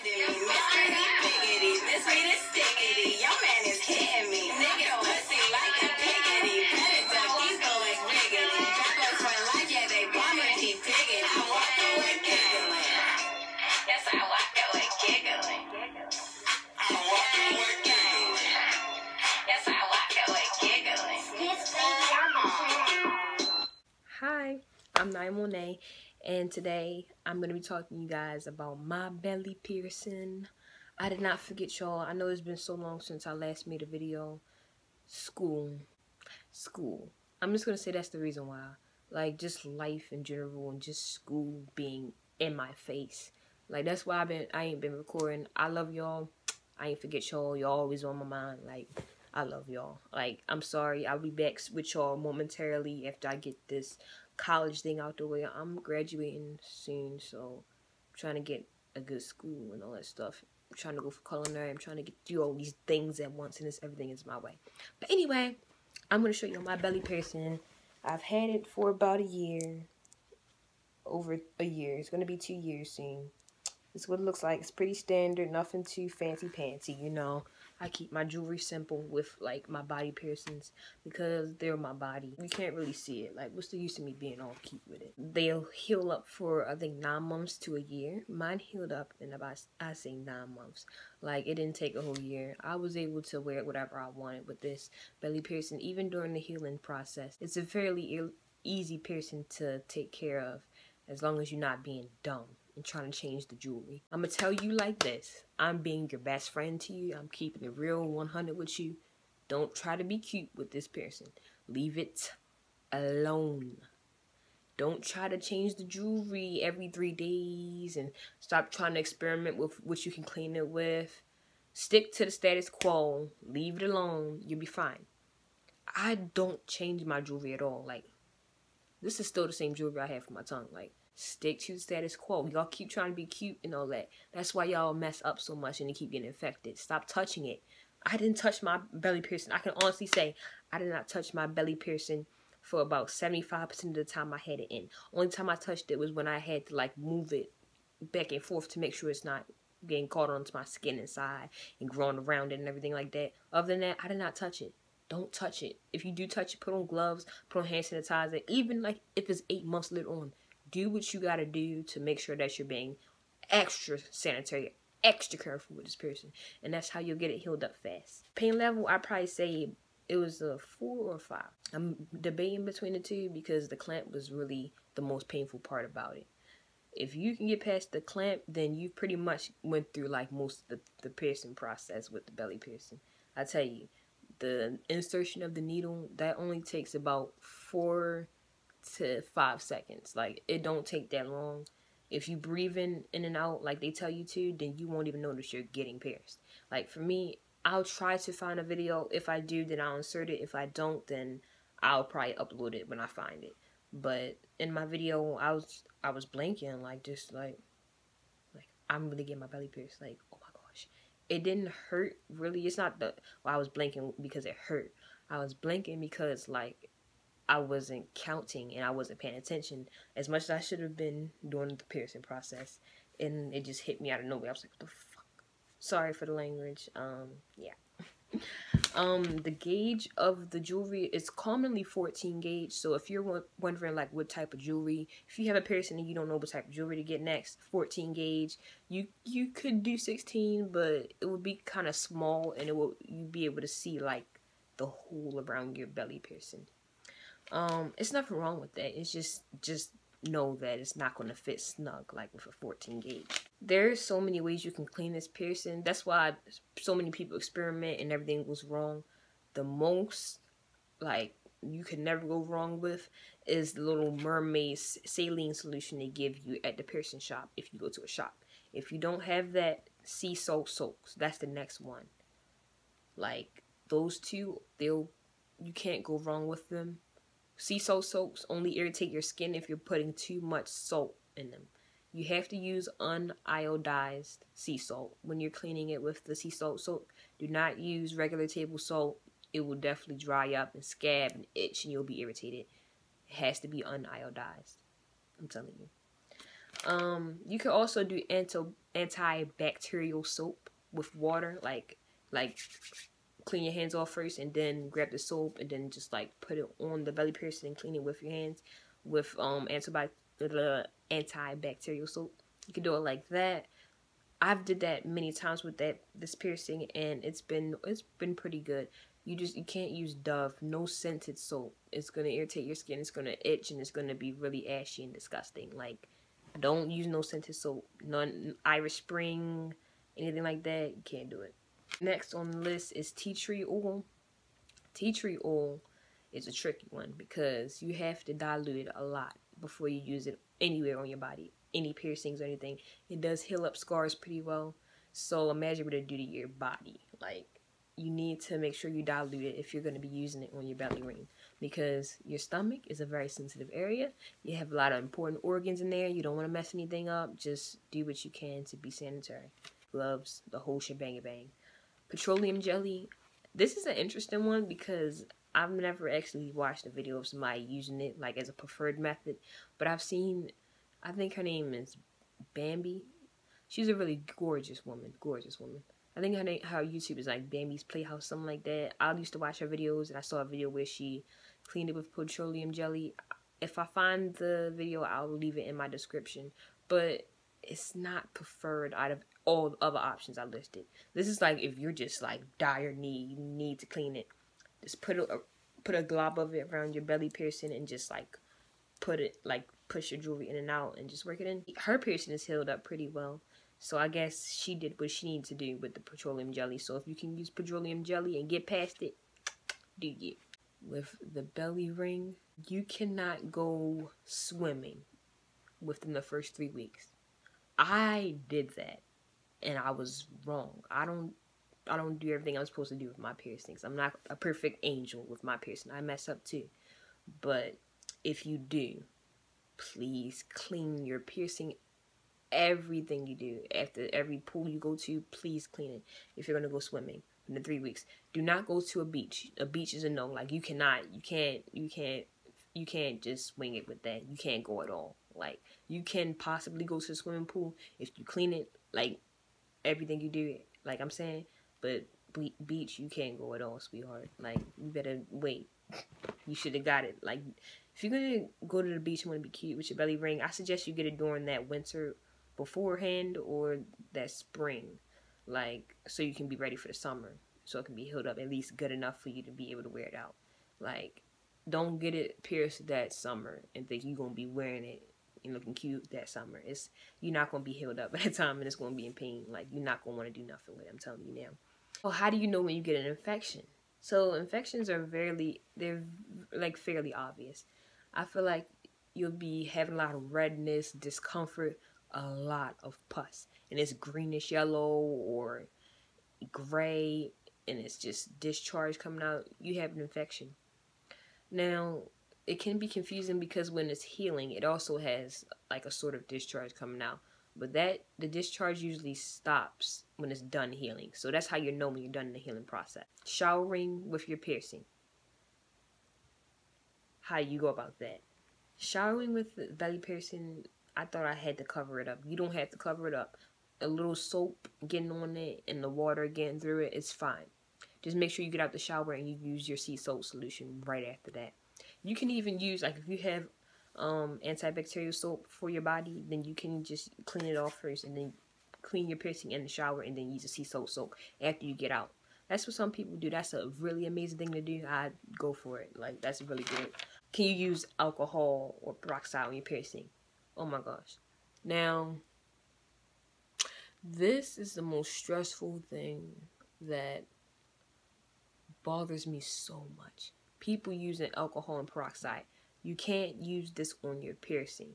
This way to stickity. Your man is hitting me. Nigga, pussy like a piggity. Better duck these bullets wiggity. Bad boys run like, yeah, they bombing, keep digging. I walk away giggling. Yes, I walk away giggling. I walk away giggling. Yes, I walk away giggling. Hi, I'm Niyah, and today I'm going to be talking to you guys about my belly piercing. I did not forget y'all. I know it's been so long since I last made a video. School. I'm just going to say that's the reason why. Like, just life in general and just school being in my face. Like, that's why I ain't been recording. I love y'all. I ain't forget y'all. Y'all always on my mind. Like, I love y'all. Like, I'm sorry. I'll be back with y'all momentarily after I get this college thing out the way. I'm graduating soon, so I'm trying to get a good school and all that stuff. I'm trying to go for culinary. I'm trying to do all these things at once, and everything is my way. But anyway, I'm going to show you my belly piercing. I've had it for about a year. Over a year. It's going to be 2 years soon. This is what it looks like. It's pretty standard, nothing too fancy, you know. I keep my jewelry simple with, like, my body piercings because they're my body. You can't really see it. Like, what's the use of me being all cute with it? They'll heal up for, I think, 9 months to a year. Mine healed up in about, I say, 9 months. Like, it didn't take a whole year. I was able to wear whatever I wanted with this belly piercing, even during the healing process. It's a fairly easy piercing to take care of as long as you're not being dumb and trying to change the jewelry. I'm gonna tell you like this. I'm being your best friend to you. I'm keeping it real 100 with you. Don't try to be cute with this piercing. Leave it alone. Don't try to change the jewelry every 3 days and stop trying to experiment with what you can clean it with. Stick to the status quo. Leave it alone. You'll be fine. I don't change my jewelry at all. Like, this is still the same jewelry I have for my tongue. Like, stick to the status quo. Y'all keep trying to be cute and all that. That's why y'all mess up so much and you keep getting infected. Stop touching it. I didn't touch my belly piercing. I can honestly say I did not touch my belly piercing for about 75% of the time I had it in. Only time I touched it was when I had to, like, move it back and forth to make sure it's not getting caught onto my skin inside and growing around it and everything like that. Other than that, I did not touch it. Don't touch it. If you do touch it, put on gloves, put on hand sanitizer. Even, like, if it's 8 months later on, do what you gotta do to make sure that you're being extra sanitary, extra careful with this piercing. And that's how you'll get it healed up fast. Pain level, I'd probably say it was a 4 or 5. I'm debating between the two because the clamp was really the most painful part about it. If you can get past the clamp, then you pretty much went through, like, most of the piercing process with the belly piercing. I tell you, the insertion of the needle, that only takes about 4 to 5 seconds. Like, it don't take that long. If you breathe in and out like they tell you to, then you won't even notice you're getting pierced. Like, for me, I'll try to find a video. If I do, then I'll insert it. If I don't, then I'll probably upload it when I find it. But in my video, I was blinking, like, just like I'm really getting my belly pierced. Like, oh my gosh. It didn't hurt, really. It's not the, well, I was blinking because it hurt. I was blinking because, like, I wasn't counting and I wasn't paying attention as much as I should have been during the piercing process. And it just hit me out of nowhere. I was like, what the fuck? Sorry for the language. Yeah. The gauge of the jewelry is commonly 14 gauge. So if you're wondering, like, what type of jewelry, if you have a piercing and you don't know what type of jewelry to get next, 14 gauge. You could do 16, but it would be kind of small and you'd be able to see, like, the hole around your belly piercing. It's nothing wrong with that. It's just know that it's not going to fit snug like with a 14 gauge. There's so many ways you can clean this piercing. That's why so many people experiment and everything goes wrong. The most, like, you can never go wrong with is the little mermaid saline solution they give you at the piercing shop if you go to a shop. If you don't have that, sea salt soaks. That's the next one. Like, those two, you can't go wrong with them. Sea salt soaks only irritate your skin if you're putting too much salt in them. You have to use uniodized sea salt when you're cleaning it with the sea salt soap. Do not use regular table salt. It will definitely dry up and scab and itch and you'll be irritated. It has to be uniodized. I'm telling you. You can also do antibacterial soap with water, like clean your hands off first and then grab the soap and then just like put it on the belly piercing and clean it with your hands with antibacterial soap. You can do it like that. I've did that many times with this piercing, and it's been pretty good. You can't use Dove, no scented soap. It's gonna irritate your skin, it's gonna itch, and it's gonna be really ashy and disgusting. Like, don't use no scented soap, none Irish Spring, anything like that. You can't do it. Next on the list is tea tree oil. Tea tree oil is a tricky one because you have to dilute it a lot before you use it anywhere on your body, any piercings or anything. It does heal up scars pretty well. So imagine what it do to your body. Like, you need to make sure you dilute it if you're going to be using it on your belly ring, because your stomach is a very sensitive area. You have a lot of important organs in there. You don't want to mess anything up. Just do what you can to be sanitary. Gloves, the whole shebang bang. Petroleum jelly. This is an interesting one because I've never actually watched a video of somebody using it like as a preferred method, but I've seen, I think her name is Bambi. She's a really gorgeous woman. I think her YouTube is like Bambi's Playhouse, something like that. I used to watch her videos, and I saw a video where she cleaned it with petroleum jelly. If I find the video, I'll leave it in my description. But it's not preferred out of all the other options I listed. This is like if you're just like dire need, you need to clean it. Just put a glob of it around your belly piercing and just like push your jewelry in and out and just work it in. Her piercing is healed up pretty well. So I guess she did what she needed to do with the petroleum jelly. So if you can use petroleum jelly and get past it, do you? With the belly ring, you cannot go swimming within the first 3 weeks. I did that, and I was wrong. I don't do everything I'm supposed to do with my piercings. I'm not a perfect angel with my piercing. I mess up too. But if you do, please clean your piercing. Everything you do, after every pool you go to, please clean it. If you're gonna go swimming in the 3 weeks, do not go to a beach. A beach is a no. Like, you can't just wing it with that. You can't go at all. Like, you can possibly go to the swimming pool if you clean it, like everything you do, like I'm saying. But beach, you can't go at all, sweetheart. Like, you better wait. You should have got it. Like, if you're gonna go to the beach and want to be cute with your belly ring, I suggest you get it during that winter beforehand or that spring, like, so you can be ready for the summer, so it can be healed up at least good enough for you to be able to wear it out. Like, don't get it pierced that summer and think you're gonna be wearing it and looking cute that summer. You're not gonna be healed up by the time, and it's gonna be in pain. Like, you're not gonna want to do nothing with it, I'm telling you now. Well, how do you know when you get an infection? So infections are fairly obvious. I feel like you'll be having a lot of redness, discomfort, a lot of pus, and it's greenish yellow or gray, and it's just discharge coming out. You have an infection. Now, it can be confusing because when it's healing, it also has like a sort of discharge coming out, but the discharge usually stops when it's done healing. So that's how you know when you're done in the healing process. Showering with your piercing. How you go about that? Showering with the belly piercing, I thought I had to cover it up. You don't have to cover it up. A little soap getting on it and the water getting through it, it's fine. Just make sure you get out the shower and you use your sea salt solution right after that. You can even use, like, if you have antibacterial soap for your body, then you can just clean it off first and then clean your piercing in the shower and then use a sea salt soap after you get out. That's what some people do. That's a really amazing thing to do. I'd go for it. Like, that's really good. Can you use alcohol or peroxide on your piercing? Oh my gosh. Now, this is the most stressful thing that bothers me so much. People using alcohol and peroxide. You can't use this on your piercing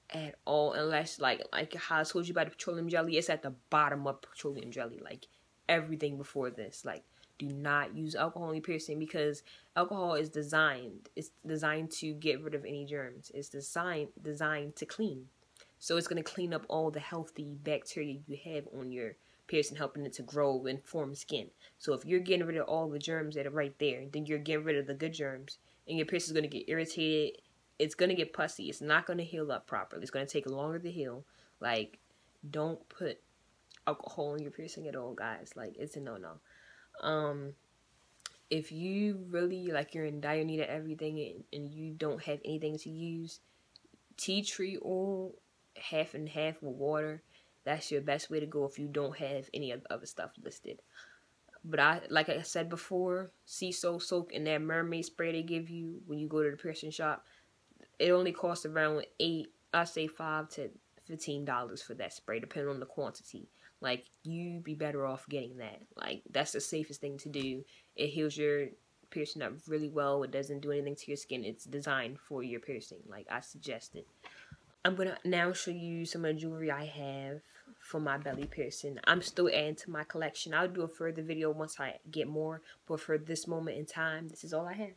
at all unless, like how I told you about the petroleum jelly, it's at the bottom of petroleum jelly. Like, everything before this. Like, do not use alcohol in your piercing because alcohol is designed to get rid of any germs. It's designed to clean. So it's going to clean up all the healthy bacteria you have on your piercing, helping it to grow and form skin. So if you're getting rid of all the germs that are right there, then you're getting rid of the good germs, and your piercing is going to get irritated it's gonna get pussy. It's not gonna heal up properly. It's gonna take longer to heal. Like, don't put alcohol in your piercing at all, guys. Like, it's a no-no. If you really, like, you're in dire need of everything and you don't have anything to use, tea tree oil, half and half with water, that's your best way to go if you don't have any of the other stuff listed. But like I said before, sea salt soak and that mermaid spray they give you when you go to the piercing shop, it only costs around $5 to $15 for that spray, depending on the quantity. Like, you be better off getting that. Like, that's the safest thing to do. It heals your piercing up really well. It doesn't do anything to your skin. It's designed for your piercing. Like, I suggest it. I'm gonna now show you some of the jewelry I have for my belly piercing. I'm still adding to my collection. I'll do a further video once I get more, but for this moment in time, this is all I have.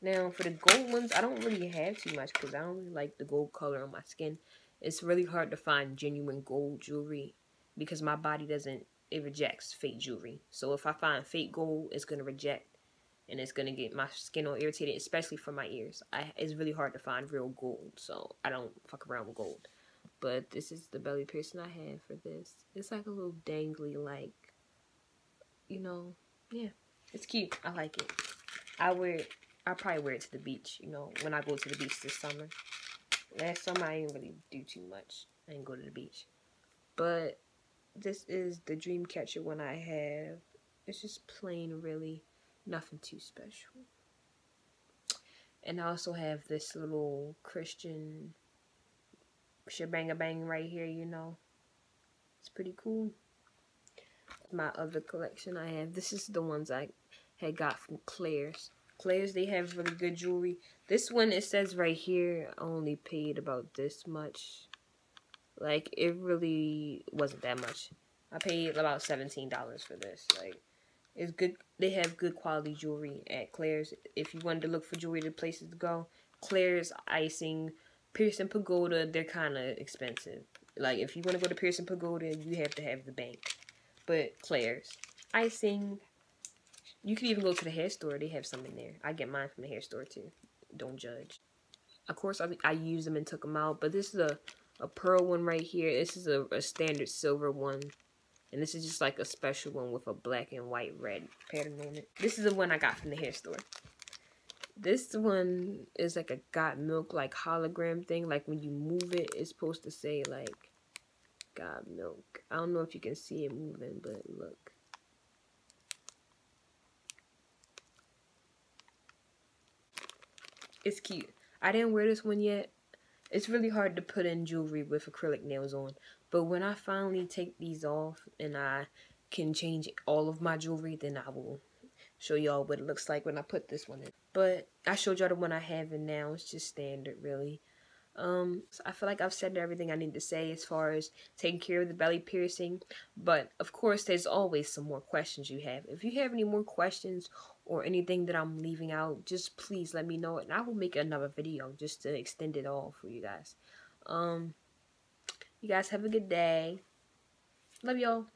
Now, for the gold ones, I don't really have too much because I don't really like the gold color on my skin. It's really hard to find genuine gold jewelry because my body it rejects fake jewelry. So if I find fake gold, it's going to reject and it's going to get my skin all irritated, especially for my ears. It's really hard to find real gold, so I don't fuck around with gold. But this is the belly piercing I have for this. It's like a little dangly, like, you know, yeah. It's cute. I like it. I'll probably wear it to the beach, you know, when I go to the beach this summer. Last summer, I didn't really do too much. I didn't go to the beach. But this is the dream catcher one I have. It's just plain, really. Nothing too special. And I also have this little Christian shebang-a-bang right here, you know. It's pretty cool. My other collection I have, this is the ones I had got from Claire's. Claire's, they have really good jewelry. This one, it says right here, I only paid about this much. Like, it really wasn't that much. I paid about $17 for this. Like, it's good. They have good quality jewelry at Claire's. If you wanted to look for jewelry, the places to go. Claire's, Icing, Piercing Pagoda, they're kind of expensive. Like, if you want to go to Piercing Pagoda, you have to have the bank. But Claire's, Icing, you can even go to the hair store. They have some in there. I get mine from the hair store too. Don't judge. Of course, I used them and took them out. But this is a pearl one right here. This is a standard silver one. And this is just like a special one with a black and white red pattern on it. This is the one I got from the hair store. This one is like a got milk like hologram thing. Like when you move it, it's supposed to say like got milk. I don't know if you can see it moving, but look. It's cute. I didn't wear this one yet. It's really hard to put in jewelry with acrylic nails on. But when I finally take these off and I can change all of my jewelry, then I will show y'all what it looks like when I put this one in. But I showed y'all the one I have in now. It's just standard, really. So I feel like I've said everything I need to say as far as taking care of the belly piercing. But, of course, there's always some more questions you have. If you have any more questions or anything that I'm leaving out, just please let me know. And I will make another video just to extend it all for you guys. You guys have a good day. Love y'all.